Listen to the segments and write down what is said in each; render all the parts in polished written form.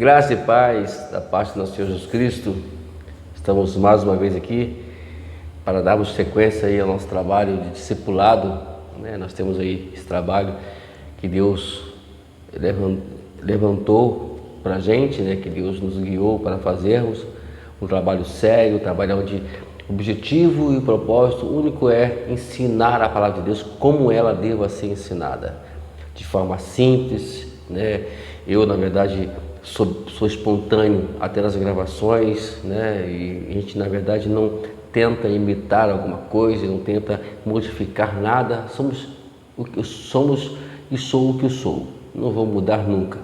Graça e paz da parte do nosso Senhor Jesus Cristo. Estamos mais uma vez aqui para darmos sequência aí ao nosso trabalho de discipulado, né? Nós temos aí esse trabalho que Deus levantou para a gente, né? Que Deus nos guiou para fazermos um trabalho sério, um trabalho onde o objetivo e o propósito único é ensinar a palavra de Deus como ela deva ser ensinada, de forma simples, né? Eu, na verdade, sou espontâneo até nas gravações, né? E a gente, na verdade, não tenta imitar alguma coisa, não tenta modificar nada. Somos o que somos e sou o que eu sou. Não vou mudar nunca,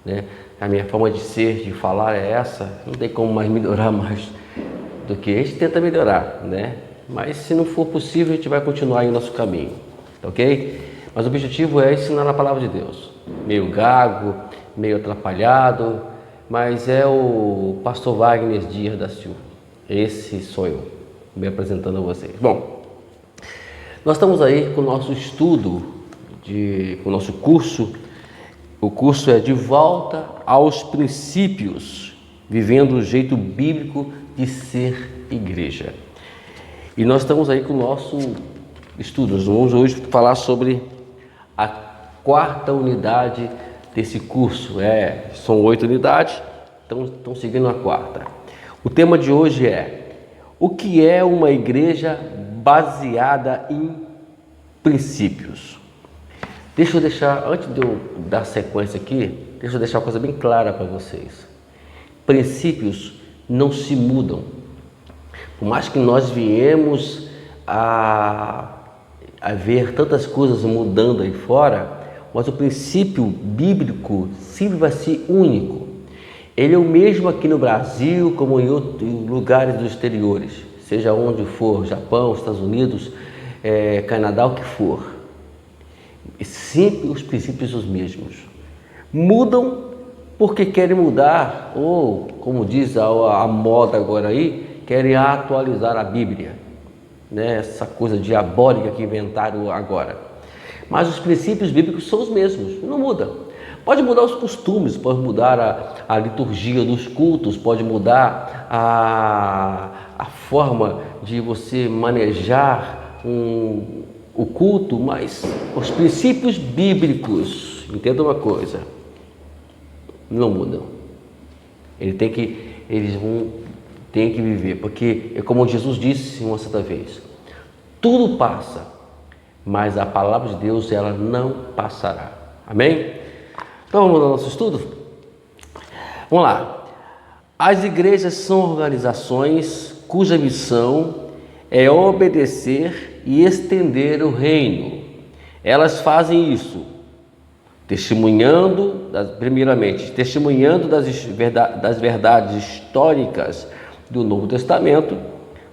né? A minha forma de ser, de falar é essa. Não tem como mais melhorar mais do que a gente tenta melhorar, né? Mas se não for possível, a gente vai continuar aí o nosso caminho, tá ok? Mas o objetivo é ensinar a palavra de Deus. Meio gago, meio atrapalhado, mas é o pastor Wagner Dias da Silva. Esse sou eu, me apresentando a vocês. Bom, nós estamos aí com o nosso estudo, com o nosso curso. O curso é De Volta aos Princípios, vivendo o jeito bíblico de ser igreja. E nós estamos aí com o nosso estudo. Nós vamos hoje falar sobre a quarta unidade desse curso. São 8 unidades, então estão seguindo a quarta. O tema de hoje é: o que é uma igreja baseada em princípios? Deixa eu deixar, antes de eu dar sequência aqui, deixa eu deixar uma coisa bem clara para vocês. Princípios não se mudam. Por mais que nós viemos a ver tantas coisas mudando aí fora, mas o princípio bíblico sempre vai ser único. Ele é o mesmo aqui no Brasil como em outros lugares dos exteriores, seja onde for, Japão, Estados Unidos, Canadá, o que for. E sempre os princípios os mesmos. Mudam porque querem mudar, ou como diz a moda agora aí, querem atualizar a Bíblia, né? Essa coisa diabólica que inventaram agora. Mas os princípios bíblicos são os mesmos, não muda. Pode mudar os costumes, pode mudar a liturgia dos cultos, pode mudar a forma de você manejar o culto, mas os princípios bíblicos, entenda uma coisa, não mudam. Eles têm que viver, porque é como Jesus disse uma certa vez: tudo passa, mas a palavra de Deus, ela não passará. Amém? Então vamos ao nosso estudo? Vamos lá. As igrejas são organizações cuja missão é obedecer e estender o reino. Elas fazem isso primeiramente testemunhando das verdades históricas do Novo Testamento. Em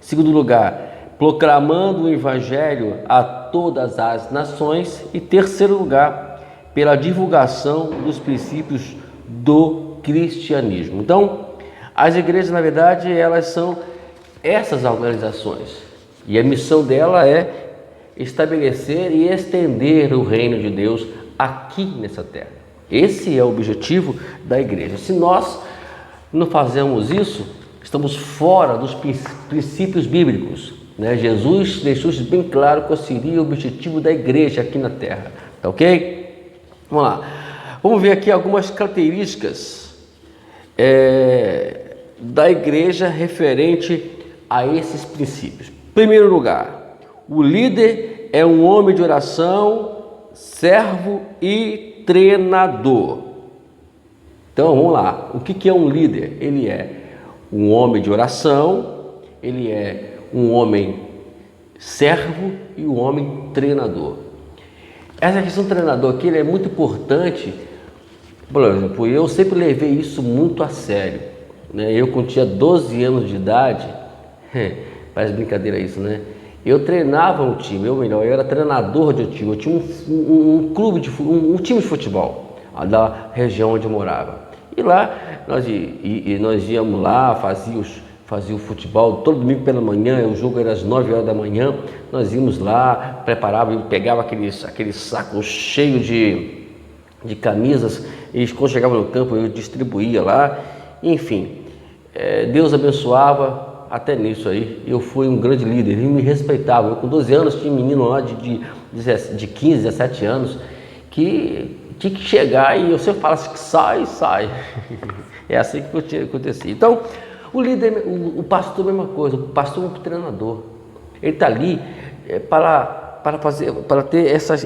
segundo lugar, proclamando o Evangelho a todas as nações. E terceiro lugar, pela divulgação dos princípios do cristianismo. Então, as igrejas, na verdade, elas são essas organizações. E a missão dela é estabelecer e estender o reino de Deus aqui nessa terra. Esse é o objetivo da igreja. Se nós não fazemos isso, estamos fora dos princípios bíblicos, né? Jesus deixou isso bem claro qual seria o objetivo da igreja aqui na terra. Tá ok? Vamos lá. Vamos ver aqui algumas características da igreja referente a esses princípios. Em primeiro lugar, o líder é um homem de oração, servo e treinador. Então vamos lá. O que é um líder? Ele é um homem de oração, ele é um homem servo e um homem treinador. Essa questão do treinador aqui, ele é muito importante. Por exemplo, eu sempre levei isso muito a sério, né? Eu, quando tinha 12 anos de idade, parece brincadeira isso, né? Eu treinava um time, eu era treinador de um time. Eu tinha um time de futebol da região onde eu morava. E lá nós íamos lá, fazia o futebol todo domingo pela manhã. O jogo era às 9 horas da manhã. Nós íamos lá, preparava, pegava aquele saco cheio de camisas, e quando chegava no campo eu distribuía lá, enfim, Deus abençoava até nisso aí. Eu fui um grande líder, ele me respeitava. Eu com 12 anos tinha um menino lá de 15, 17 anos que tinha que chegar e eu sempre falava assim, sai. É assim que acontecia. Então, o líder, o pastor, a mesma coisa. O pastor é um treinador. Ele está ali para ter essas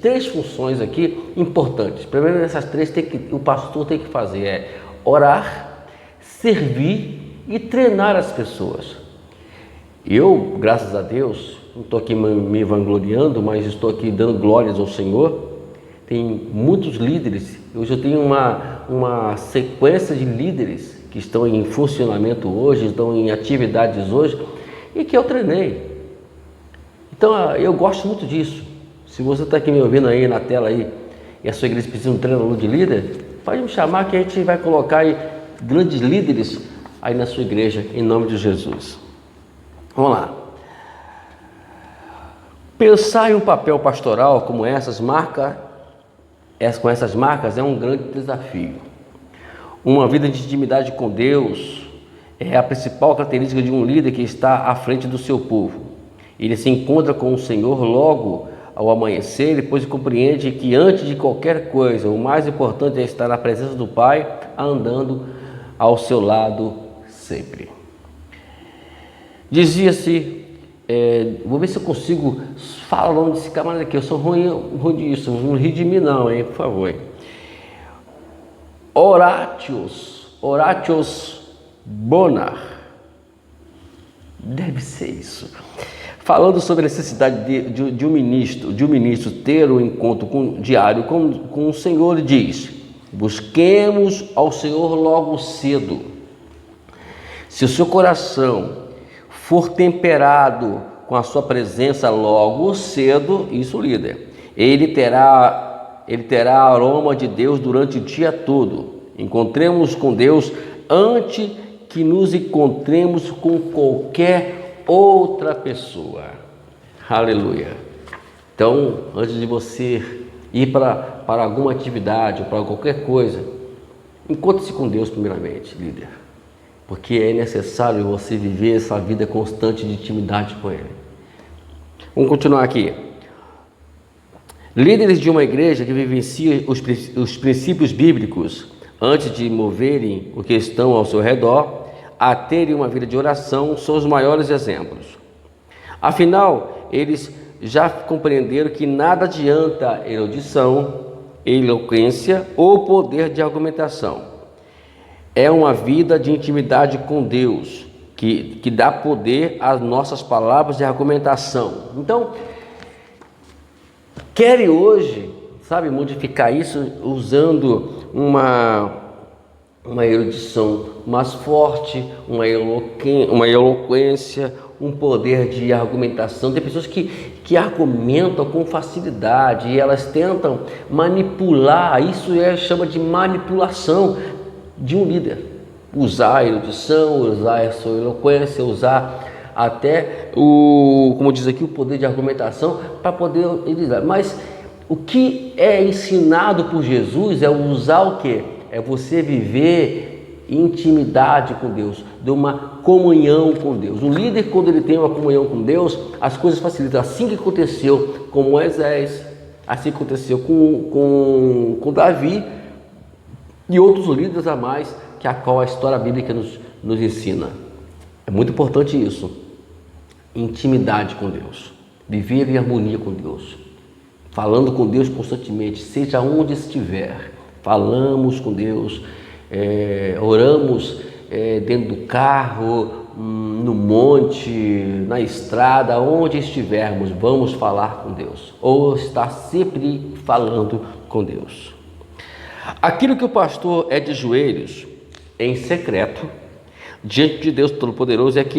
3 funções aqui importantes. Primeiro, essas 3 o pastor tem que fazer orar, servir e treinar as pessoas. Eu, graças a Deus, não estou aqui me vangloriando, mas estou aqui dando glórias ao Senhor. Tem muitos líderes. Hoje eu tenho uma sequência de líderes que estão em funcionamento hoje, estão em atividades hoje e que eu treinei. Então eu gosto muito disso. Se você está aqui me ouvindo aí na tela aí e a sua igreja precisa de um treinador de líder, pode me chamar que a gente vai colocar aí grandes líderes aí na sua igreja, em nome de Jesus. Vamos lá. Pensar em um papel pastoral com essas marcas é um grande desafio. Uma vida de intimidade com Deus é a principal característica de um líder que está à frente do seu povo. Ele se encontra com o Senhor logo ao amanhecer, depois compreende que antes de qualquer coisa, o mais importante é estar na presença do Pai, andando ao seu lado sempre. Dizia-se, vou ver se eu consigo falar o nome desse camarada aqui, eu sou ruim disso, não ri de mim não, hein, por favor. Horatius Bonar, deve ser isso. Falando sobre a necessidade de um ministro ter um encontro diário com o Senhor, ele diz: busquemos ao Senhor logo cedo. Se o seu coração for temperado com a sua presença logo cedo, isso, líder, ele terá aroma de Deus durante o dia todo. Encontremos com Deus antes que nos encontremos com qualquer outra pessoa. Aleluia. Então, antes de você ir para alguma atividade ou para qualquer coisa, encontre-se com Deus primeiramente, líder, porque é necessário você viver essa vida constante de intimidade com Ele. Vamos continuar aqui. Líderes de uma igreja que vivencia os princípios bíblicos antes de moverem o que estão ao seu redor a terem uma vida de oração são os maiores exemplos. Afinal, eles já compreenderam que nada adianta erudição, eloquência ou poder de argumentação. É uma vida de intimidade com Deus que dá poder às nossas palavras de argumentação. Então, querem hoje, modificar isso usando uma erudição mais forte, uma eloquência, um poder de argumentação. Tem pessoas que argumentam com facilidade e elas tentam manipular, isso chama de manipulação de um líder. Usar a erudição, usar a sua eloquência, usar até como diz aqui, o poder de argumentação para poder utilizar. Mas o que é ensinado por Jesus é usar o quê? É você viver intimidade com Deus, de uma comunhão com Deus. O líder, quando ele tem uma comunhão com Deus, as coisas facilitam. Assim que aconteceu com Moisés, assim que aconteceu com Davi e outros líderes a mais, que a qual a história bíblica nos ensina. É muito importante isso. Intimidade com Deus. Viver em harmonia com Deus. Falando com Deus constantemente, seja onde estiver. Falamos com Deus, oramos dentro do carro, no monte, na estrada, onde estivermos, vamos falar com Deus. Ou estar sempre falando com Deus. Aquilo que o pastor é de joelhos, em secreto, diante de Deus Todo-Poderoso, é o que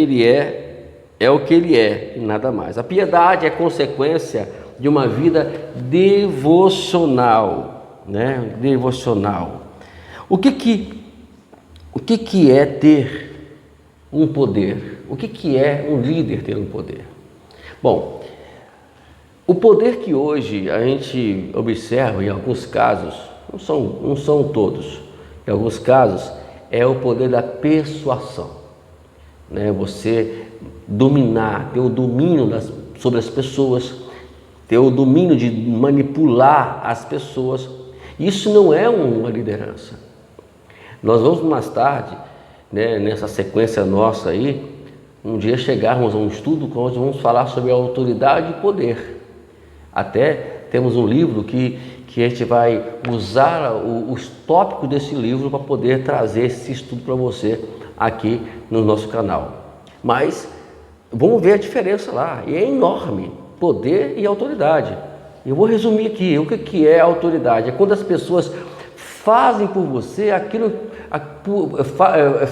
ele é e nada mais. A piedade é consequência de uma vida devocional, né? Devocional. O que é ter um poder? O que é um líder ter um poder? Bom, o poder que hoje a gente observa em alguns casos não são todos. Em alguns casos, é o poder da persuasão, né? Você dominar, ter o domínio sobre as pessoas, ter o domínio de manipular as pessoas. Isso não é uma liderança. Nós vamos mais tarde, né, nessa sequência nossa aí, um dia chegarmos a um estudo onde vamos falar sobre a autoridade e poder. Até temos um livro que a gente vai usar os tópicos desse livro para poder trazer esse estudo para você aqui no nosso canal. Mas vamos ver a diferença lá, e é enorme, poder e autoridade. Eu vou resumir aqui, o que é autoridade? É quando as pessoas fazem por você aquilo,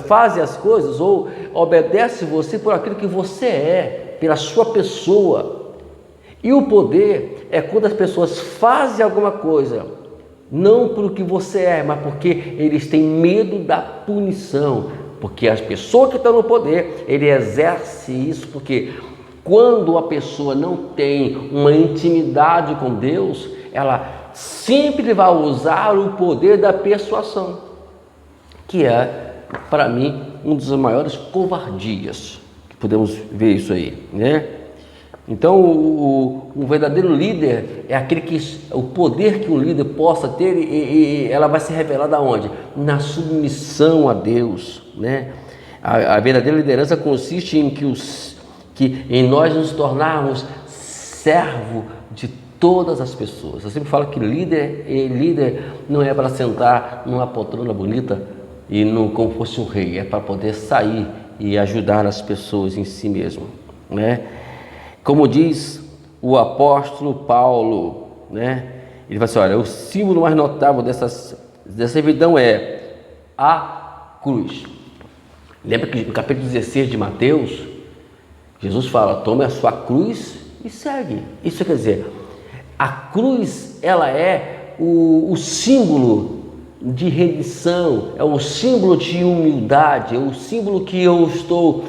fazem as coisas ou obedecem você por aquilo que você é, pela sua pessoa. E o poder é quando as pessoas fazem alguma coisa, não pelo que você é, mas porque eles têm medo da punição. Porque as pessoas que estão no poder, ele exerce isso, porque quando a pessoa não tem uma intimidade com Deus, ela sempre vai usar o poder da persuasão, que é, para mim, uma das maiores covardias que podemos ver isso aí, né? Então, o verdadeiro líder é aquele que, o poder que um líder possa ter, e ela vai ser revelada aonde? Na submissão a Deus, né? A verdadeira liderança consiste em em nós nos tornarmos servo de todas as pessoas. Eu sempre falo que líder não é para sentar numa poltrona bonita e como fosse um rei, é para poder sair e ajudar as pessoas em si mesmo, né? Como diz o apóstolo Paulo, né? Ele vai assim, olha, o símbolo mais notável dessa servidão é a cruz. Lembra que no capítulo 16 de Mateus, Jesus fala, tome a sua cruz e segue. Isso quer dizer, a cruz, ela é o símbolo de redenção, é o símbolo de humildade, é o símbolo que eu estou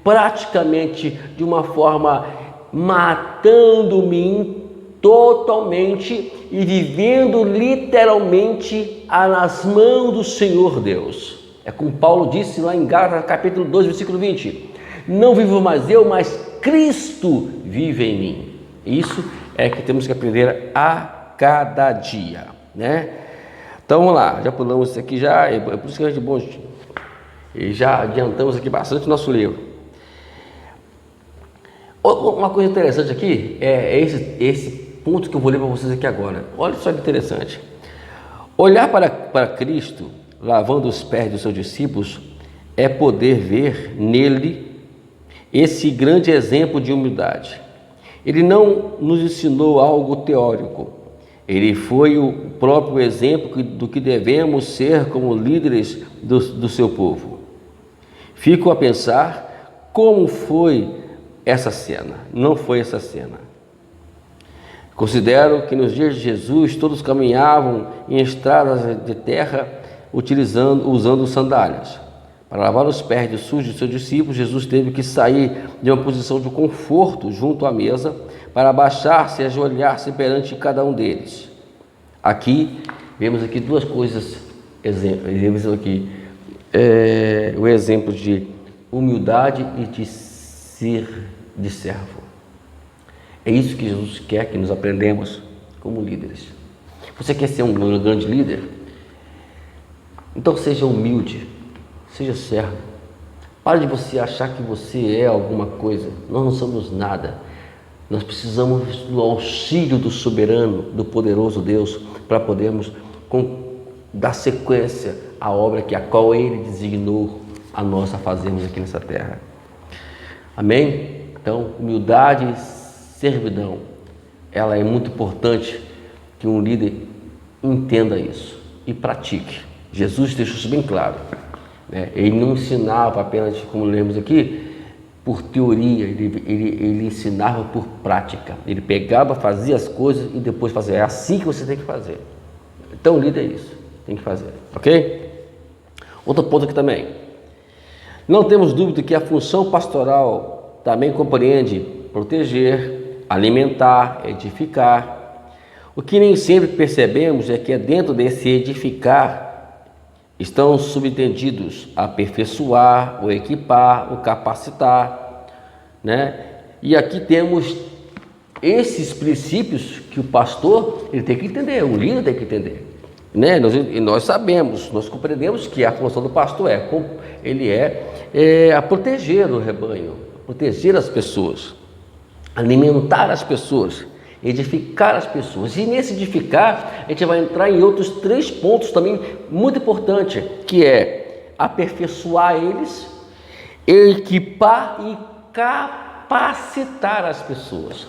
praticamente de uma forma matando-me totalmente e vivendo literalmente nas mãos do Senhor Deus. É como Paulo disse lá em Gálatas capítulo 2, versículo 20. Não vivo mais eu, mas Cristo vive em mim. Isso é que temos que aprender a cada dia, né? Então vamos lá, já pulamos isso aqui já, é por isso que a gente bom, e já adiantamos aqui bastante o nosso livro. Uma coisa interessante aqui é esse ponto que eu vou ler para vocês aqui agora. Olha só que interessante. Olhar para Cristo lavando os pés dos seus discípulos é poder ver nele esse grande exemplo de humildade. Ele não nos ensinou algo teórico. Ele foi o próprio exemplo do que devemos ser como líderes do seu povo. Fico a pensar como foi essa cena. Não foi essa cena. Considero que nos dias de Jesus todos caminhavam em estradas de terra usando sandálias. Para lavar os pés de sujos de seus discípulos, Jesus teve que sair de uma posição de conforto junto à mesa para abaixar-se e ajoelhar-se perante cada um deles. Aqui, vemos aqui duas coisas, vemos aqui o exemplo de humildade e de ser de servo. É isso que Jesus quer que nos aprendamos como líderes. Você quer ser um grande líder? Então seja humilde, seja servo. Pare de você achar que você é alguma coisa. Nós não somos nada. Nós precisamos do auxílio do soberano, do poderoso Deus, para podermos dar sequência à obra a qual Ele designou a nós a fazermos aqui nessa terra. Amém? Então, humildade e servidão, ela é muito importante que um líder entenda isso e pratique. Jesus deixou isso bem claro, né? Ele não ensinava apenas, como lemos aqui, por teoria, ele ensinava por prática. Ele pegava, fazia as coisas e depois fazia. É assim que você tem que fazer. Então, o líder é isso, tem que fazer, ok? Outro ponto aqui também. Não temos dúvida que a função pastoral também compreende proteger, alimentar, edificar. O que nem sempre percebemos é que dentro desse edificar estão subentendidos aperfeiçoar, o equipar, o capacitar, né? E aqui temos esses princípios que o pastor ele tem que entender, o líder tem que entender, né? Nós sabemos, nós compreendemos que a função do pastor é a proteger o rebanho, proteger as pessoas, alimentar as pessoas, edificar as pessoas. E nesse edificar a gente vai entrar em outros 3 pontos também muito importantes, que é aperfeiçoar eles, equipar e capacitar as pessoas.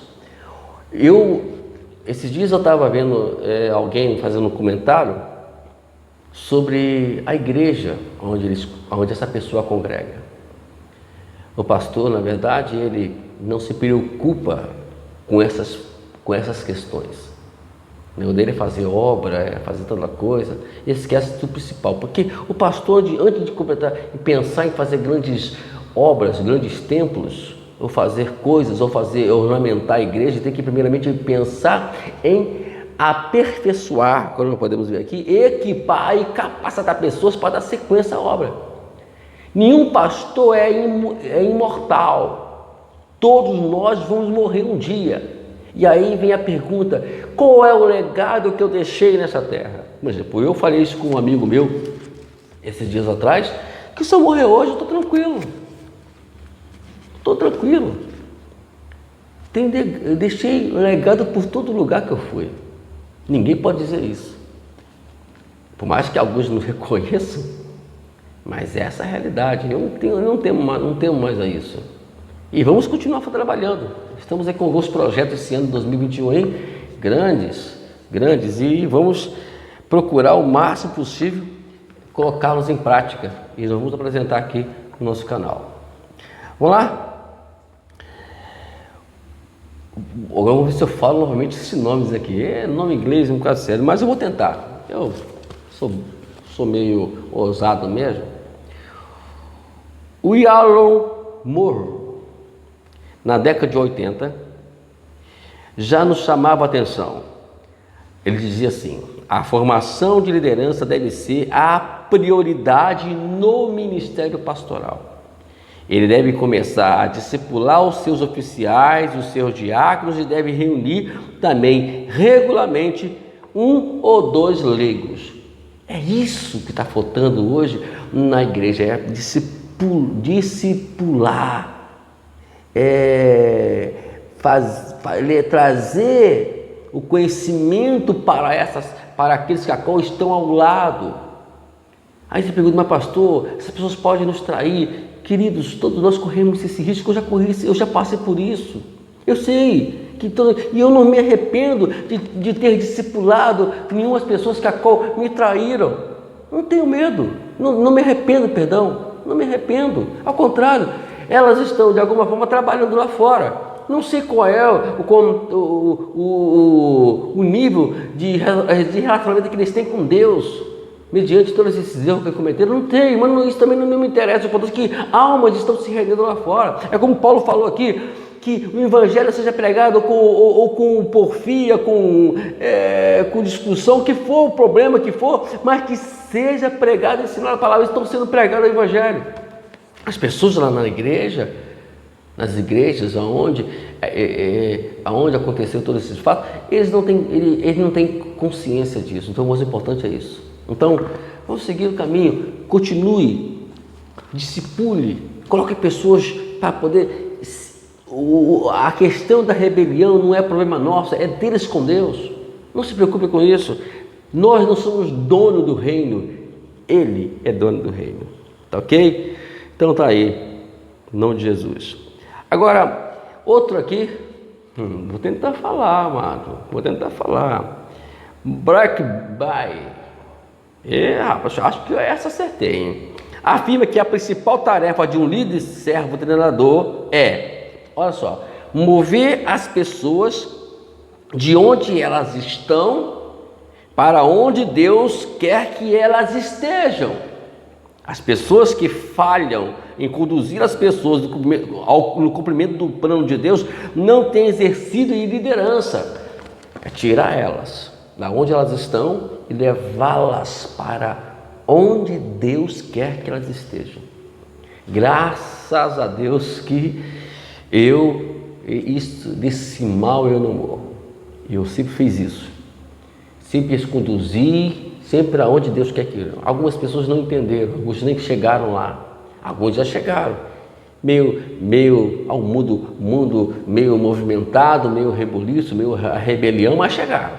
Esses dias eu estava vendo alguém fazendo um comentário sobre a igreja onde essa pessoa congrega. O pastor, na verdade, ele não se preocupa com essas questões. O dele é fazer obra, é fazer toda coisa, e esquece do principal. Porque o pastor, antes de completar e pensar em fazer grandes obras, grandes templos, ou fazer coisas, ou ornamentar a igreja, tem que primeiramente pensar em aperfeiçoar, como podemos ver aqui, equipar e capacitar pessoas para dar sequência à obra. Nenhum pastor é imortal. Todos nós vamos morrer um dia. E aí vem a pergunta: qual é o legado que eu deixei nessa terra? Por exemplo, eu falei isso com um amigo meu esses dias atrás, que se eu morrer hoje eu estou tranquilo. Estou tranquilo. Eu deixei legado por todo lugar que eu fui. Ninguém pode dizer isso. Por mais que alguns não reconheçam, mas essa é a realidade. Eu não temo mais a isso. E vamos continuar trabalhando. Estamos aí com alguns projetos esse ano de 2021, hein? Grandes, e vamos procurar o máximo possível colocá-los em prática. E nós vamos apresentar aqui no nosso canal. Vamos lá? Agora vamos ver se eu falo novamente esses nomes aqui. É nome inglês, um caso sério, mas eu vou tentar. Eu sou meio ousado mesmo. O Alan Moore, na década de 80, já nos chamava a atenção. Ele dizia assim: a formação de liderança deve ser a prioridade no ministério pastoral. Ele deve começar a discipular os seus oficiais, os seus diáconos, e deve reunir também regularmente 1 ou 2 leigos. É isso que está faltando hoje na igreja, é discipular, trazer o conhecimento para aqueles que estão ao lado. Aí você pergunta: mas pastor, essas pessoas podem nos trair? Queridos, todos nós corremos esse risco. Eu já passei por isso. Eu sei e eu não me arrependo de ter discipulado nenhumas pessoas que me traíram. Não tenho medo, não me arrependo, não me arrependo. Ao contrário, elas estão de alguma forma trabalhando lá fora. Não sei qual é o nível de relacionamento que eles têm com Deus, mediante todos esses erros que cometeram. Não tem, mas isso também não me interessa. O ponto é que almas estão se rendendo lá fora. É como Paulo falou aqui, que o evangelho seja pregado com porfia, com discussão, que for o problema que for, mas que seja pregado, ensinado a palavra. Estão sendo pregados o evangelho. As pessoas lá na igreja, nas igrejas onde aconteceu todos esses fatos, eles não têm consciência disso. Então o mais importante é isso. Então, vamos seguir o caminho, continue, discipule, coloque pessoas para poder... A questão da rebelião não é problema nosso, é deles com Deus. Não se preocupe com isso. Nós não somos dono do reino, Ele é dono do reino. Tá ok? Então tá aí, em nome de Jesus. Agora, outro aqui, vou tentar falar, amado, Blackby. Rapaz, acho que essa acertei, hein? Afirma que a principal tarefa de um líder, servo, treinador olha só, mover as pessoas de onde elas estão para onde Deus quer que elas estejam. As pessoas que falham em conduzir as pessoas no cumprimento do plano de Deus não têm exercido em liderança. é tirar elas da onde elas estão e levá-las para onde Deus quer que elas estejam. Graças a Deus que desse mal eu não morro. Eu sempre fiz isso. Sempre as conduzi, sempre aonde Deus quer que eu. Algumas pessoas não entenderam, alguns nem chegaram lá. Alguns já chegaram. Meio ao mundo meio movimentado, meio rebuliço, meio rebelião, mas chegaram.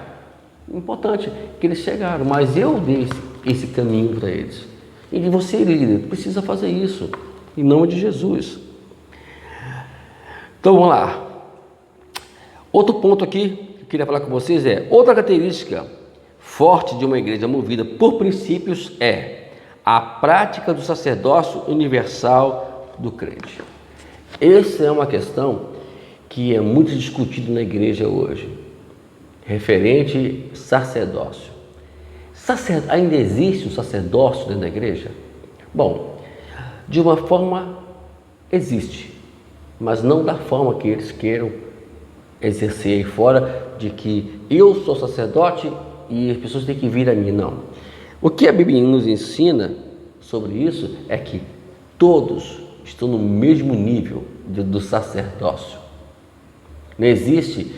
Importante que eles chegaram, mas eu dei esse caminho para eles. E você, líder, precisa fazer isso, em nome de Jesus. Então vamos lá. Outro ponto aqui que eu queria falar com vocês é: outra característica forte de uma igreja movida por princípios é a prática do sacerdócio universal do crente. Essa é uma questão que é muito discutida na igreja hoje, referente sacerdócio. Ainda existe um sacerdócio dentro da igreja? Bom, de uma forma existe, mas não da forma que eles queiram exercer aí fora, de que eu sou sacerdote e as pessoas têm que vir a mim. Não. O que a Bíblia nos ensina sobre isso é que todos estão no mesmo nível do sacerdócio. Não existe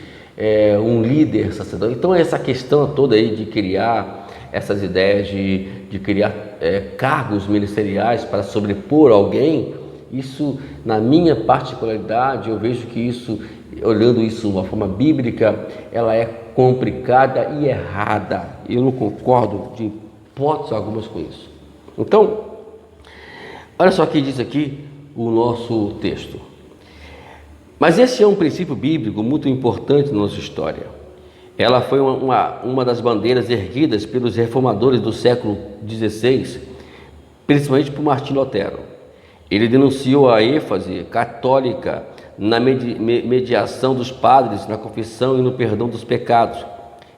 um líder sacerdote. Então essa questão toda aí de criar essas ideias de criar cargos ministeriais para sobrepor alguém, isso, na minha particularidade, eu vejo que isso, olhando isso de uma forma bíblica, ela é complicada e errada. Eu não concordo de hipótese alguma com isso. Então, olha só o que diz aqui o nosso texto. Mas esse é um princípio bíblico muito importante na nossa história. Ela foi uma das bandeiras erguidas pelos reformadores do século XVI, principalmente por Martinho Lutero. Ele denunciou a ênfase católica na mediação dos padres, na confissão e no perdão dos pecados,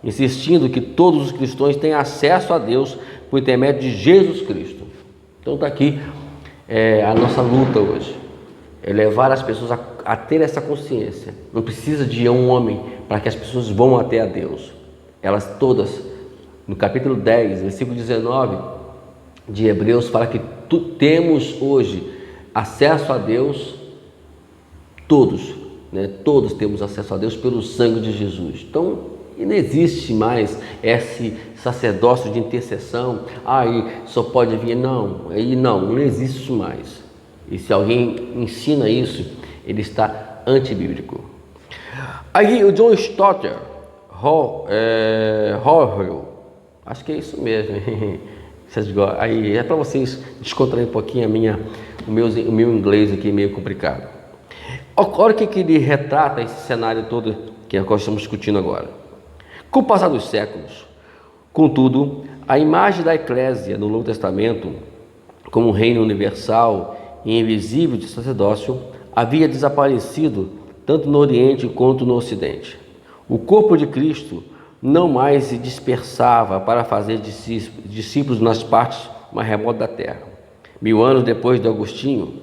insistindo que todos os cristãos têm acesso a Deus por intermédio de Jesus Cristo. Então está aqui a nossa luta hoje, é levar as pessoas a ter essa consciência. Não precisa de um homem para que as pessoas vão até a Deus. Elas todas, no capítulo 10, versículo 19 de Hebreus, fala que temos hoje acesso a Deus, todos, né? Todos temos acesso a Deus pelo sangue de Jesus. Então, não existe mais esse sacerdócio de intercessão, aí só pode vir, não existe isso mais. E se alguém ensina isso, ele está antibíblico. Aí o John Stott acho que é isso mesmo. Aí é para vocês descontrair um pouquinho o meu inglês aqui meio complicado. Olha o que ele retrata esse cenário todo que nós estamos discutindo agora. Com o passar dos séculos, contudo, a imagem da eclésia no Novo Testamento como um reino universal e invisível de sacerdócio havia desaparecido tanto no Oriente quanto no Ocidente. O corpo de Cristo não mais se dispersava para fazer discípulos nas partes mais remotas da terra. 1000 anos depois de Agostinho,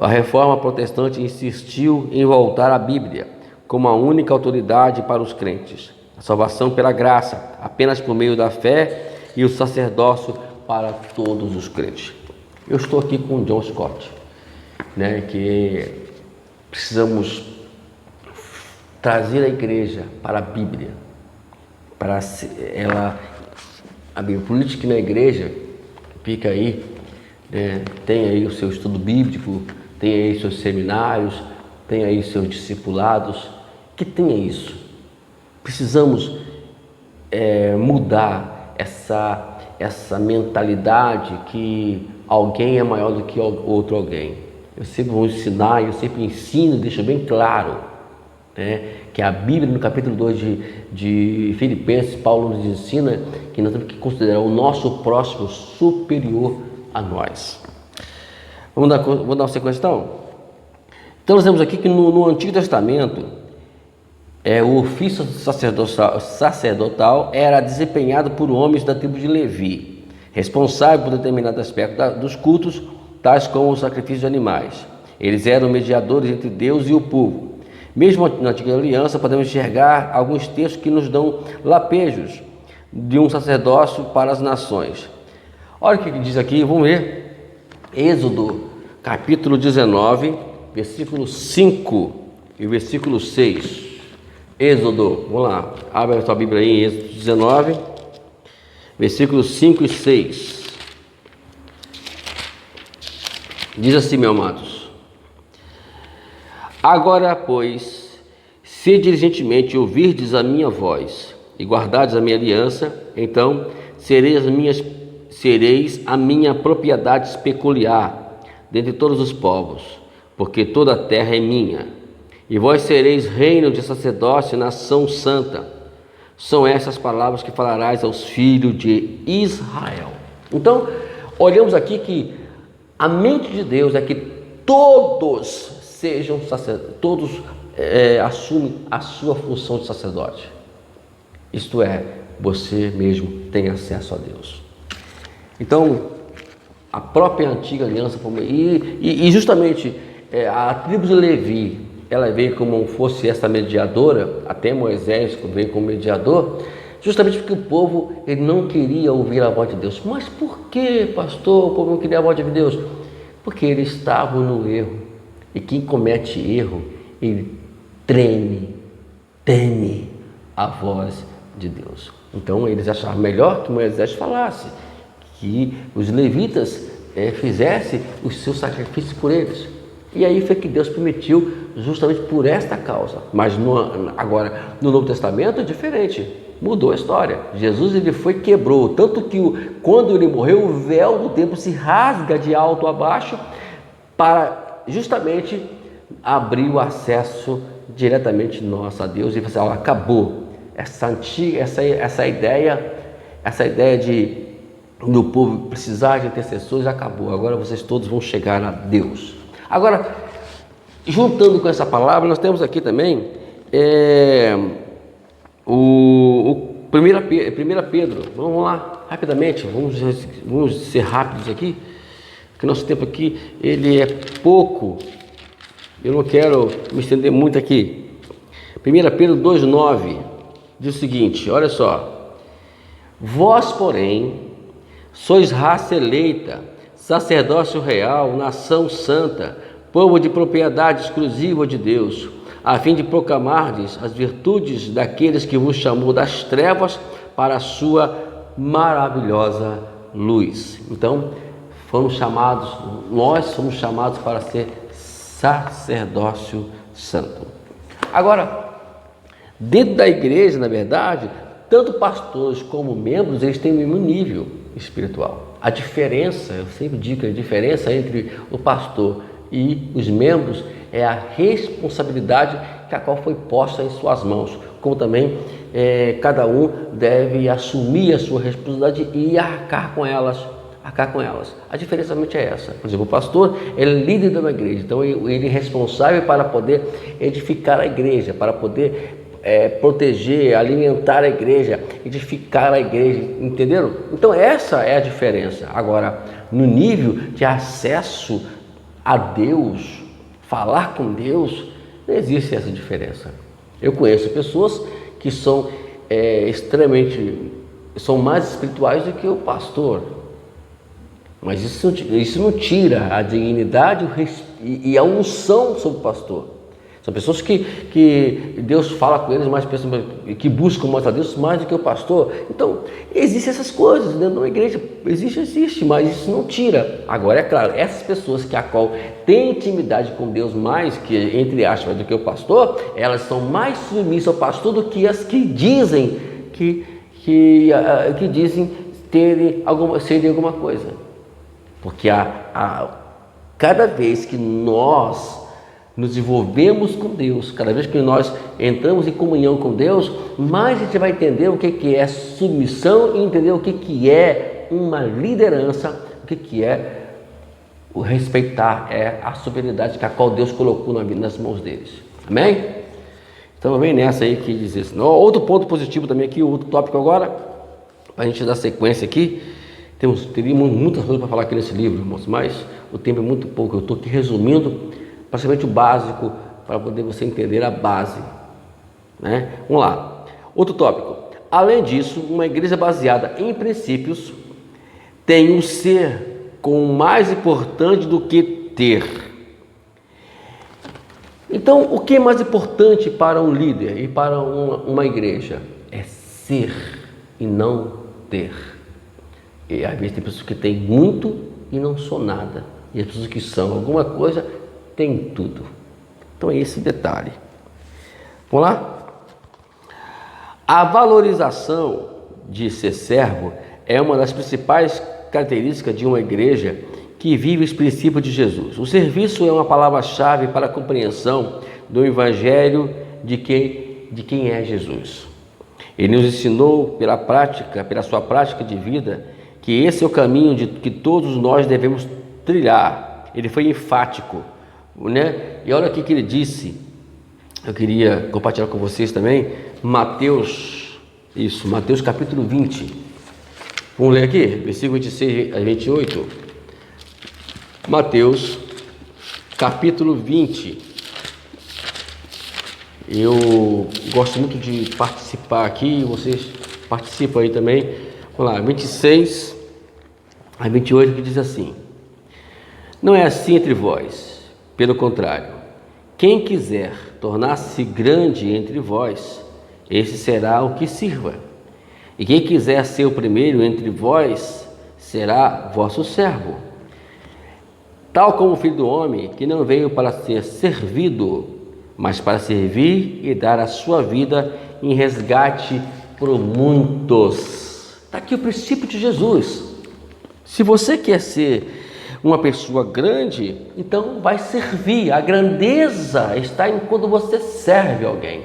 a reforma protestante insistiu em voltar à Bíblia como a única autoridade para os crentes. A salvação pela graça, apenas por meio da fé, e o sacerdócio para todos os crentes. Eu estou aqui com o John Stott, né, que precisamos trazer a igreja para a Bíblia, para a Bíblia política na igreja fica aí, né, tem aí o seu estudo bíblico, tem aí seus seminários, tem aí seus discipulados, que tenha isso. Precisamos mudar essa mentalidade que alguém é maior do que outro alguém. Eu sempre vou ensinar, eu sempre ensino, deixo bem claro, né, que a Bíblia, no capítulo 2 de Filipenses, Paulo nos ensina que nós temos que considerar o nosso próximo superior a nós. Vamos dar uma sequência então? Então nós temos aqui que no Antigo Testamento, o ofício sacerdotal era desempenhado por homens da tribo de Levi, responsável por determinado aspecto dos cultos, tais como o sacrifício de animais. Eles eram mediadores entre Deus e o povo. Mesmo na Antiga Aliança, podemos enxergar alguns textos que nos dão lapejos de um sacerdócio para as nações. Olha o que diz aqui, vamos ver. Êxodo, capítulo 19, versículo 5 e versículo 6. Êxodo, vamos lá, abre a sua Bíblia aí em Êxodo 19, versículos 5 e 6. Diz assim, meus amados: agora, pois, se diligentemente ouvirdes a minha voz e guardardes a minha aliança, então sereis a minha propriedade peculiar dentre todos os povos, porque toda a terra é minha. E vós sereis reino de sacerdócio e nação santa. São essas palavras que falarás aos filhos de Israel. Então, olhamos aqui que a mente de Deus é que todos sejam sacerdotes, todos assumem a sua função de sacerdote. Isto é, você mesmo tem acesso a Deus. Então, a própria antiga aliança, e justamente a tribo de Levi, ela veio como fosse essa mediadora, até Moisés veio como mediador, justamente porque o povo ele não queria ouvir a voz de Deus. Mas por que, pastor, o povo não queria a voz de Deus? Porque eles estavam no erro. E quem comete erro, ele teme a voz de Deus. Então eles achavam melhor que Moisés falasse, que os levitas fizessem os seus sacrifícios por eles. E aí foi que Deus permitiu justamente por esta causa. Mas agora, no Novo Testamento é diferente, mudou a história. Jesus ele quebrou, tanto que quando ele morreu, o véu do templo se rasga de alto a baixo para justamente abrir o acesso diretamente nosso a Deus e falar assim, acabou essa antiga, essa ideia de do povo precisar de intercessores, acabou. Agora vocês todos vão chegar a Deus. Agora, juntando com essa palavra, nós temos aqui também o 1 Pedro. Vamos lá, rapidamente, vamos ser rápidos aqui, porque nosso tempo aqui ele é pouco. Eu não quero me estender muito aqui. 1 Pedro 2,9 diz o seguinte, olha só: vós, porém, sois raça eleita, sacerdócio real, nação santa, povo de propriedade exclusiva de Deus, a fim de proclamardes as virtudes daqueles que vos chamou das trevas para a sua maravilhosa luz. Então, nós somos chamados para ser sacerdócio santo. Agora, dentro da igreja, na verdade, tanto pastores como membros, eles têm o mesmo nível espiritual. A diferença, eu sempre digo que a diferença entre o pastor e os membros é a responsabilidade que a qual foi posta em suas mãos, como também cada um deve assumir a sua responsabilidade e arcar com elas. A diferença somente é essa. Por exemplo, o pastor ele é líder de uma igreja, então ele é responsável para poder edificar a igreja, para poder proteger, alimentar a igreja, edificar a igreja, entenderam? Então essa é a diferença. Agora, no nível de acesso a Deus, falar com Deus, não existe essa diferença. Eu conheço pessoas que são são mais espirituais do que o pastor, mas isso não tira a dignidade e a unção sobre o pastor. São pessoas que Deus fala com eles, mais pessoas que buscam mais a Deus mais do que o pastor. Então, existem essas coisas dentro de uma igreja, existe, mas isso não tira. Agora, é claro, essas pessoas a qual têm intimidade com Deus mais, que entre aspas, do que o pastor, elas são mais submissas ao pastor do que as que dizem que dizem serem alguma coisa. Porque cada vez que nós nos envolvemos com Deus, cada vez que nós entramos em comunhão com Deus, mais a gente vai entender o que é submissão e entender o que é uma liderança, o que é o respeitar, a soberanidade que a qual Deus colocou nas mãos deles. Amém? Então vem nessa aí que diz isso. Outro ponto positivo também aqui, outro tópico agora, para a gente dar sequência aqui. Teríamos muitas coisas para falar aqui nesse livro, irmãos, mas o tempo é muito pouco. Eu estou aqui resumindo praticamente o básico para poder você entender a base, né? Vamos lá. Outro tópico. Além disso, uma igreja baseada em princípios tem um ser como mais importante do que ter. Então, o que é mais importante para um líder e para uma igreja? É ser e não ter. E às vezes tem pessoas que têm muito e não são nada. E as pessoas que são alguma coisa têm tudo. Então é esse detalhe. Vamos lá? A valorização de ser servo é uma das principais características de uma igreja que vive os princípios de Jesus. O serviço é uma palavra-chave para a compreensão do evangelho de quem é Jesus. Ele nos ensinou pela sua prática de vida, que esse é o caminho que todos nós devemos trilhar. Ele foi enfático, né? E olha o que ele disse. Eu queria compartilhar com vocês também, Mateus capítulo 20. Vamos ler aqui, versículo 26 a 28. Mateus capítulo 20. Eu gosto muito de participar aqui, vocês participam aí também. Vamos lá, 26 a 28, que diz assim: não é assim entre vós, pelo contrário, quem quiser tornar-se grande entre vós, esse será o que sirva. E quem quiser ser o primeiro entre vós, será vosso servo. Tal como o Filho do Homem, que não veio para ser servido, mas para servir e dar a sua vida em resgate por muitos. Está aqui o princípio de Jesus. Se você quer ser uma pessoa grande, então vai servir. A grandeza está em quando você serve alguém.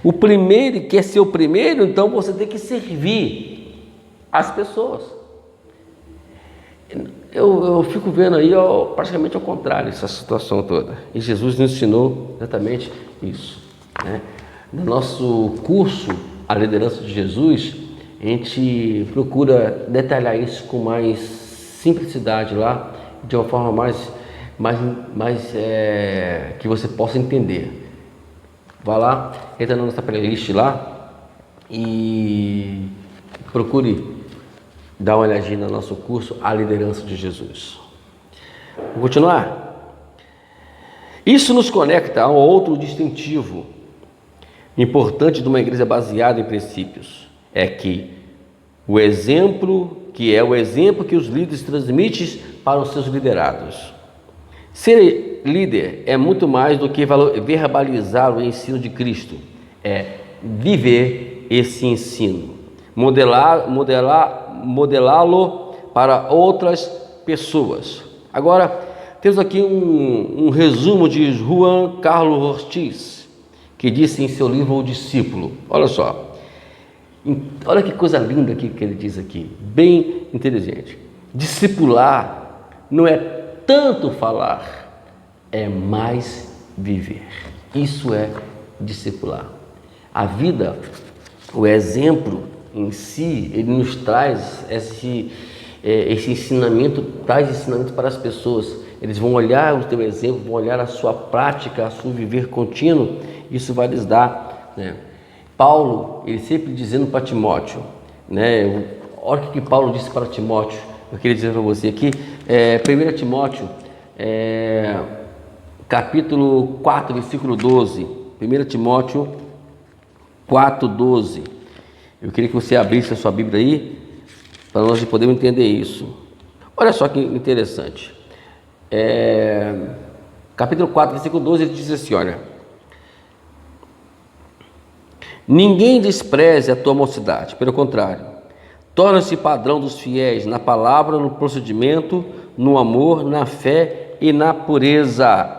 O primeiro quer ser o primeiro, então você tem que servir as pessoas. Eu fico vendo aí praticamente ao contrário essa situação toda. E Jesus nos ensinou exatamente isso, né? No nosso curso, A Liderança de Jesus, a gente procura detalhar isso com mais simplicidade lá, de uma forma mais que você possa entender. Vá lá, entra na nossa playlist lá e procure dar uma olhadinha no nosso curso A Liderança de Jesus. Vou continuar. Isso nos conecta a um outro distintivo importante de uma igreja baseada em princípios. É que o exemplo que os líderes transmitem para os seus liderados. Ser líder é muito mais do que verbalizar o ensino de Cristo. É viver esse ensino, modelá-lo para outras pessoas. Agora, temos aqui um resumo de Juan Carlos Ortiz, que disse em seu livro O Discípulo. Olha só. Olha que coisa linda que ele diz aqui, bem inteligente. Discipular não é tanto falar, é mais viver. Isso é discipular. A vida, o exemplo em si, ele nos traz esse ensinamento, traz ensinamento para as pessoas. Eles vão olhar o teu exemplo, vão olhar a sua prática, a seu viver contínuo, isso vai lhes dar, né? Paulo, ele sempre dizendo para Timóteo, né? Olha o que Paulo disse para Timóteo. Eu queria dizer para você aqui, 1 Timóteo, capítulo 4, versículo 12. 1 Timóteo 4, 12. Eu queria que você abrisse a sua Bíblia aí, para nós podermos entender isso. Olha só que interessante. Capítulo 4, versículo 12, ele diz assim, olha: ninguém despreze a tua mocidade, pelo contrário, torna-se padrão dos fiéis na palavra, no procedimento, no amor, na fé e na pureza.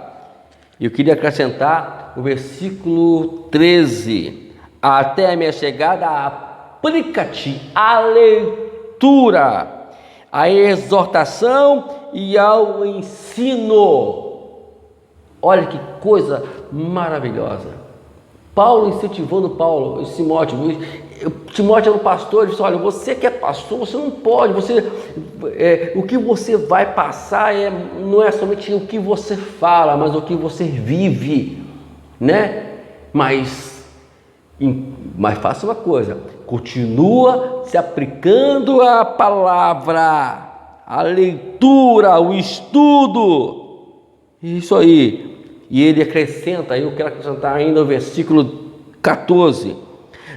Eu queria acrescentar o versículo 13: até a minha chegada, aplica-te à leitura, à exortação e ao ensino. Olha que coisa maravilhosa. Paulo incentivando Timóteo era um pastor, ele disse: olha, você que é pastor, você não pode, o que você vai passar não é somente o que você fala, mas o que você vive. né? Mas faça uma coisa, continua se aplicando à palavra, a leitura, o estudo, isso aí. E ele acrescenta, eu quero acrescentar ainda o versículo 14: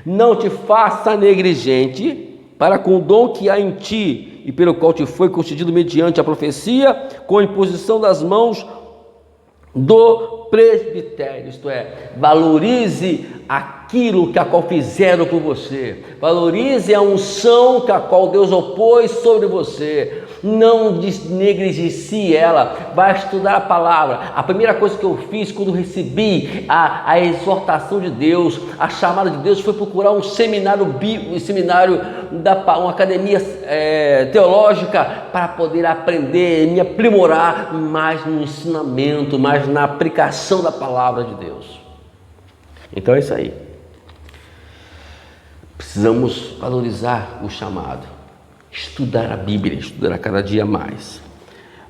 não te faça negligente para com o dom que há em ti e pelo qual te foi concedido mediante a profecia, com a imposição das mãos do presbitério. Isto é, valorize aquilo que a qual fizeram por você, valorize a unção que a qual Deus opôs sobre você, não negligencie ela, vai estudar a palavra. A primeira coisa que eu fiz quando recebi a exortação de Deus, a chamada de Deus, foi procurar um seminário bíblico, uma academia teológica, para poder aprender, me aprimorar mais no ensinamento, mais na aplicação da palavra de Deus. Então é isso aí. Precisamos valorizar o chamado, estudar a Bíblia, estudar a cada dia mais.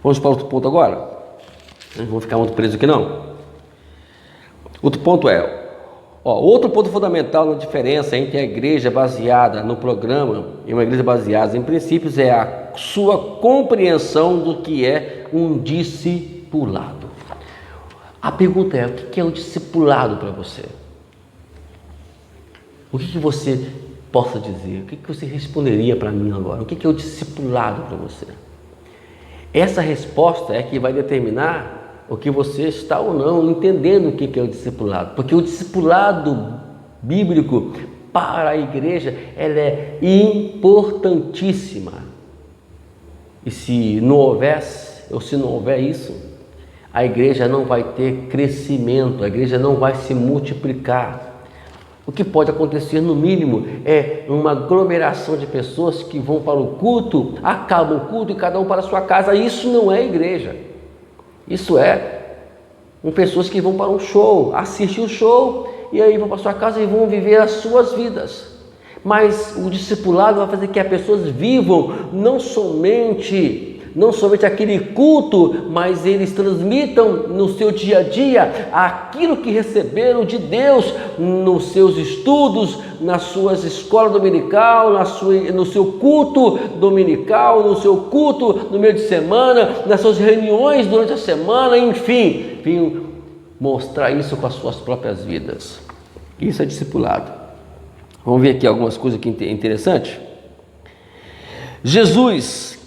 Vamos para outro ponto agora? Não vamos ficar muito presos aqui não. Outro ponto outro ponto fundamental na diferença entre a igreja baseada no programa e uma igreja baseada em princípios é a sua compreensão do que é um discipulado. A pergunta é: o que é o discipulado para você? O que você possa dizer? O que você responderia para mim agora? O que é o discipulado para você? Essa resposta é que vai determinar o que você está ou não entendendo o que é o discipulado. Porque o discipulado bíblico para a igreja, ela é importantíssima. E se não houvesse, ou se não houver isso, a igreja não vai ter crescimento, a igreja não vai se multiplicar. O que pode acontecer, no mínimo, é uma aglomeração de pessoas que vão para o culto, acabam o culto e cada um para a sua casa. Isso não é igreja. Isso é pessoas que vão para um show, assistem o show e aí vão para a sua casa e vão viver as suas vidas. Mas o discipulado vai fazer que as pessoas vivam não somente aquele culto, mas eles transmitam no seu dia a dia aquilo que receberam de Deus nos seus estudos, nas suas escolas dominical, no seu culto dominical, no seu culto no meio de semana, nas suas reuniões durante a semana, enfim, mostrar isso com as suas próprias vidas. Isso é discipulado. Vamos ver aqui algumas coisas que interessantes. Jesus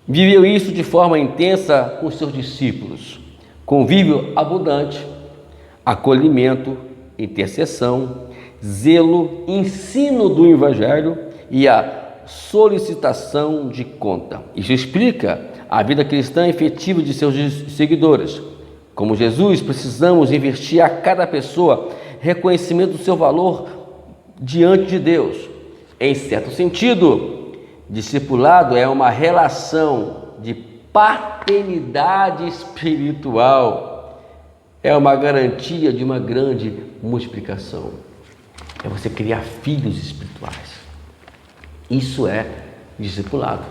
viveu isso de forma intensa com seus discípulos: convívio abundante, acolhimento, intercessão, zelo, ensino do Evangelho e a solicitação de conta. Isso explica a vida cristã efetiva de seus seguidores. Como Jesus, precisamos investir a cada pessoa reconhecimento do seu valor diante de Deus. Em certo sentido, discipulado é uma relação de paternidade espiritual, é uma garantia de uma grande multiplicação. É você criar filhos espirituais. Isso é discipulado.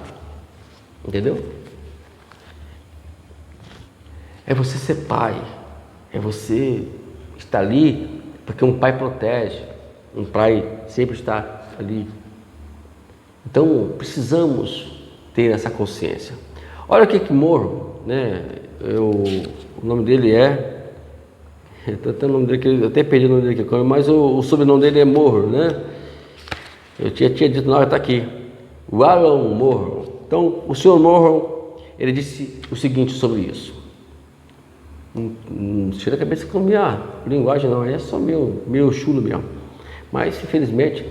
Entendeu? É você ser pai, é você estar ali, porque um pai protege, um pai sempre está ali. Então precisamos ter essa consciência. Olha o que Morro, né? O nome dele eu até perdi o nome dele aqui, mas o sobrenome dele é Morro, né? Eu tinha dito na hora, está aqui, o Alan Morro. Então o senhor Morro, ele disse o seguinte sobre isso. Não tira a cabeça com a minha linguagem não, é só meu chulo mesmo. Mas infelizmente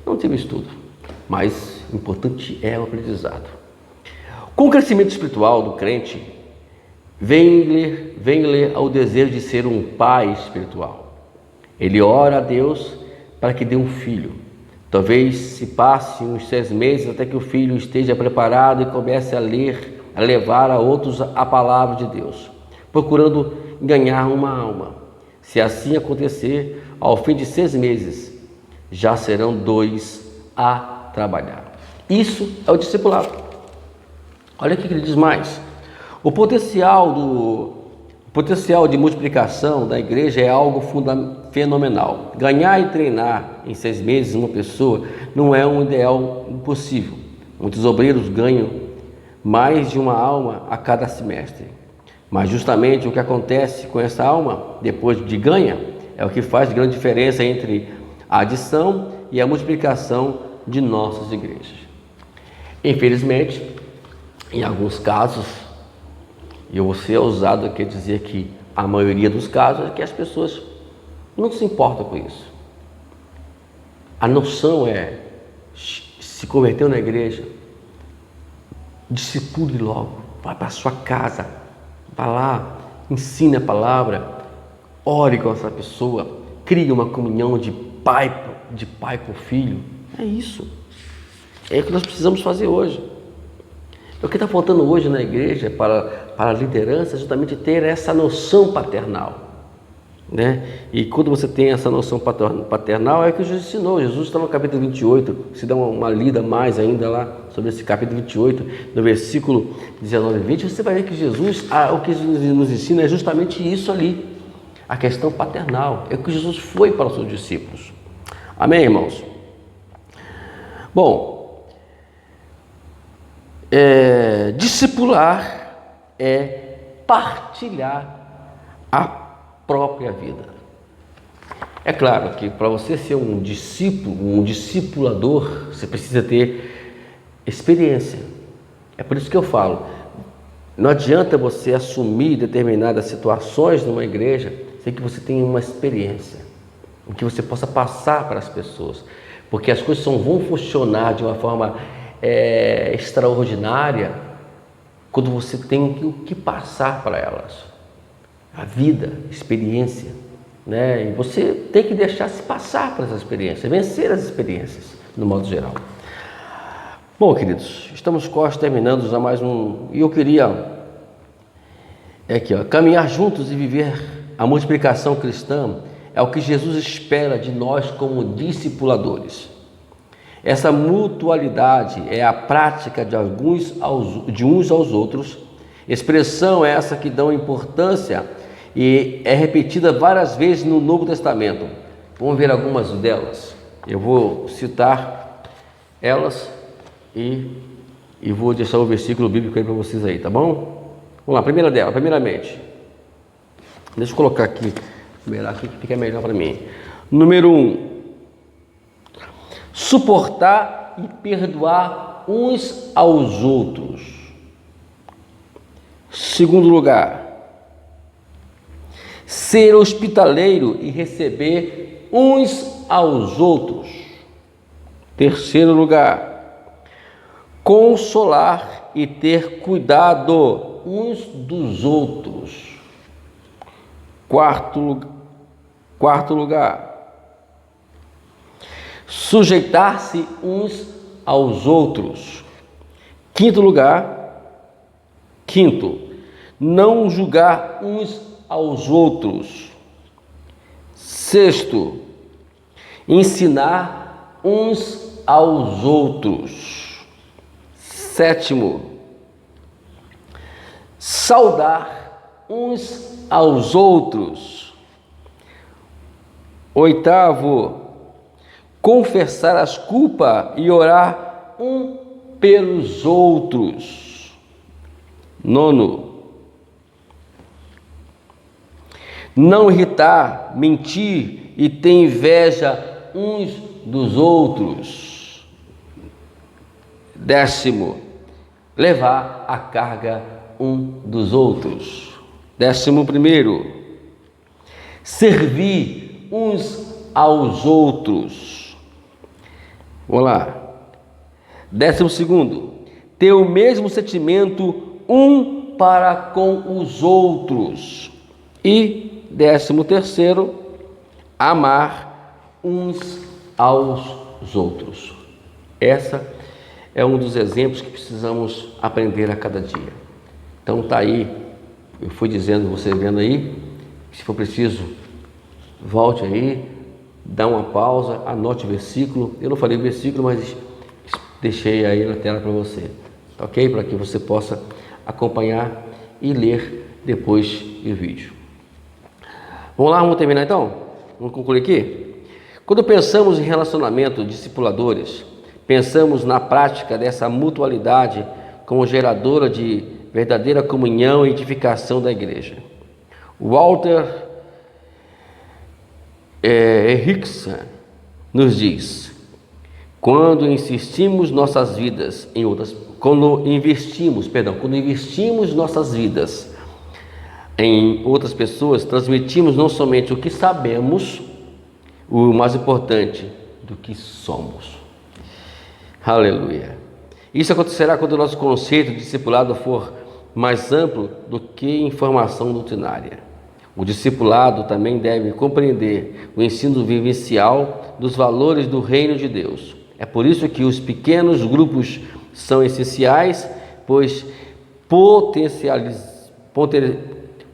não tive estudo. Mas o importante é o aprendizado. Com o crescimento espiritual do crente, vem-lhe ao desejo de ser um pai espiritual. Ele ora a Deus para que dê um filho. Talvez se passe uns 6 meses até que o filho esteja preparado e comece a levar a outros a palavra de Deus, procurando ganhar uma alma. Se assim acontecer, ao fim de 6 meses, já serão 2 a trabalhar. Isso é o discipulado. Olha o que ele diz mais. O potencial O potencial de multiplicação da igreja é algo fenomenal. Ganhar e treinar em 6 meses uma pessoa não é um ideal impossível. Muitos obreiros ganham mais de uma alma a cada semestre. Mas justamente o que acontece com essa alma, depois de ganha, é o que faz grande diferença entre a adição e a multiplicação de nossas igrejas. Infelizmente, em alguns casos, e eu vou ser ousado aqui dizer que a maioria dos casos é que as pessoas não se importam com isso. A noção é, se converteu na igreja, discipule logo, vai para a sua casa, vá lá, ensine a palavra, ore com essa pessoa, crie uma comunhão de pai com filho. É isso. É o que nós precisamos fazer hoje. O que está faltando hoje na igreja para a liderança é justamente ter essa noção paternal, né? E quando você tem essa noção paternal, é o que Jesus ensinou. Jesus está no capítulo 28, se dá uma lida mais ainda lá sobre esse capítulo 28, no versículo 19 e 20, você vai ver que Jesus, o que Jesus nos ensina é justamente isso ali, a questão paternal. É o que Jesus foi para os seus discípulos. Amém, irmãos? Bom, discipular é partilhar a própria vida. É claro que para você ser um discípulo, um discipulador, você precisa ter experiência. É por isso que eu falo, não adianta você assumir determinadas situações numa igreja sem que você tenha uma experiência, em que você possa passar para as pessoas, porque as coisas vão funcionar de uma forma extraordinária quando você tem o que passar para elas, a vida, experiência, né? E você tem que deixar se passar por essas experiências, vencer as experiências, no modo geral. Bom, queridos, estamos quase terminando já mais um, e eu queria caminhar juntos e viver a multiplicação cristã é o que Jesus espera de nós como discipuladores. Essa mutualidade é a prática de uns aos outros, expressão essa que dão importância e é repetida várias vezes no Novo Testamento. Vamos ver algumas delas. Eu vou citar elas e vou deixar o versículo bíblico aí para vocês aí, tá bom? Vamos lá, primeiramente, deixa eu colocar aqui, que fica melhor para mim. Número 1. Suportar e perdoar uns aos outros. Segundo lugar, ser hospitaleiro e receber uns aos outros. Terceiro lugar, consolar e ter cuidado uns dos outros. Quarto lugar, sujeitar-se uns aos outros. Quinto, não julgar uns aos outros. Sexto, ensinar uns aos outros. Sétimo, saudar uns aos outros. Oitavo, confessar as culpas e orar um pelos outros. Nono, não irritar, mentir e ter inveja uns dos outros. Décimo, levar a carga um dos outros. 11º, servir uns aos outros. Vamos lá. 12º, ter o mesmo sentimento um para com os outros. E 13º, amar uns aos outros. Essa é um dos exemplos que precisamos aprender a cada dia. Então tá aí, eu fui dizendo, você vendo aí, se for preciso, volte aí, dá uma pausa, anote o versículo. Eu não falei o versículo, mas deixei aí na tela para você, tá ok? Para que você possa acompanhar e ler depois do vídeo. Vamos lá, vamos terminar então? Vamos concluir aqui? Quando pensamos em relacionamento discipuladores, pensamos na prática dessa mutualidade como geradora de verdadeira comunhão e edificação da igreja. Walter Henrichsen nos diz: quando investimos nossas vidas em outras pessoas, transmitimos não somente o que sabemos, o mais importante, do que somos. Aleluia. Isso acontecerá quando o nosso conceito de discipulado for mais amplo do que informação doutrinária. O discipulado também deve compreender o ensino vivencial dos valores do reino de Deus. É por isso que os pequenos grupos são essenciais, pois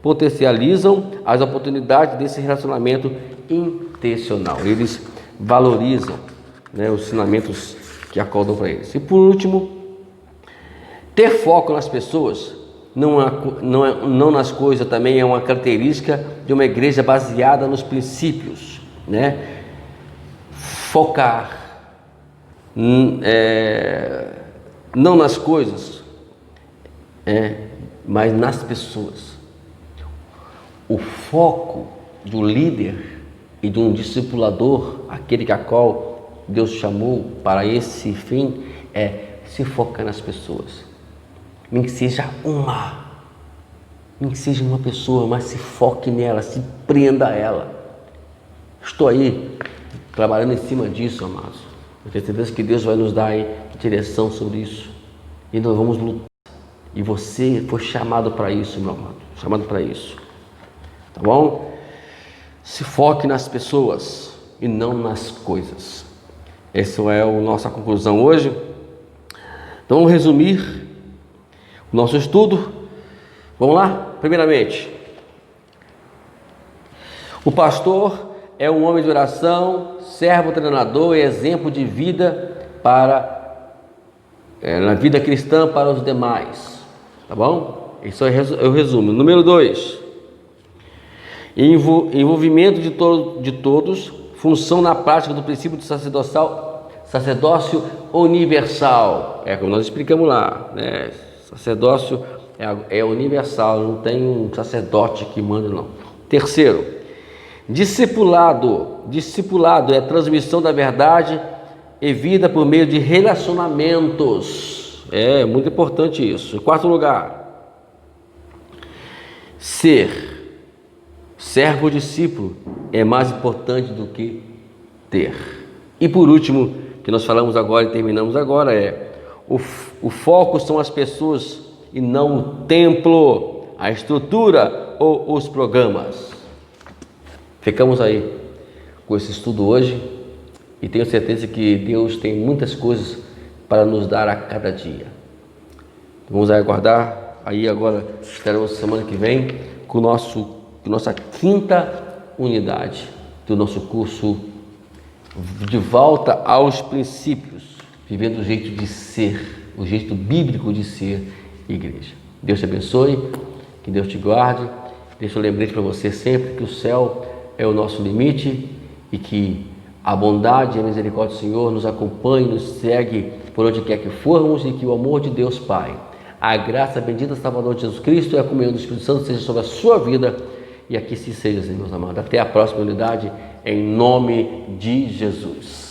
potencializam as oportunidades desse relacionamento intencional. Eles valorizam, os ensinamentos que acordam para eles. E por último, ter foco nas pessoas, não nas coisas, também é uma característica de uma igreja baseada nos princípios, Focar, não nas coisas, mas nas pessoas. O foco do líder e de um discipulador, aquele a qual Deus chamou para esse fim, é se focar nas pessoas. Nem que seja uma pessoa, mas se foque nela, se prenda a ela. Estou aí trabalhando em cima disso, amados. Eu tenho certeza que Deus vai nos dar aí direção sobre isso. E nós vamos lutar. E você foi chamado para isso, meu amado. Chamado para isso. Tá bom? Se foque nas pessoas e não nas coisas. Essa é a nossa conclusão hoje. Então vamos resumir o nosso estudo. Vamos lá? Primeiramente, o pastor é um homem de oração, servo, treinador e exemplo de vida na vida cristã para os demais. Tá bom? Isso é o resumo. Número 2. Envolvimento de todos, função na prática do princípio do sacerdócio universal. Como nós explicamos lá, Sacerdócio é universal, não tem um sacerdote que manda, não. Terceiro, discipulado é transmissão da verdade e vida por meio de relacionamentos. É muito importante isso. Em quarto lugar, ser servo discípulo é mais importante do que ter. E por último, que nós falamos agora e terminamos agora, o foco são as pessoas e não o templo, a estrutura ou os programas. Ficamos aí com esse estudo hoje e tenho certeza que Deus tem muitas coisas para nos dar a cada dia. Vamos aguardar aí agora, estaremos semana que vem com nossa quinta unidade do nosso curso De Volta aos Princípios, vivendo o jeito de ser, o jeito bíblico de ser igreja. Deus te abençoe, que Deus te guarde. Deixa eu lembrar para você sempre que o céu é o nosso limite e que a bondade e a misericórdia do Senhor nos acompanhe, nos segue por onde quer que formos e que o amor de Deus Pai, a graça bendita do Salvador de Jesus Cristo e a comunhão do Espírito Santo seja sobre a sua vida e aqui se seja, meus amados. Até a próxima unidade, em nome de Jesus.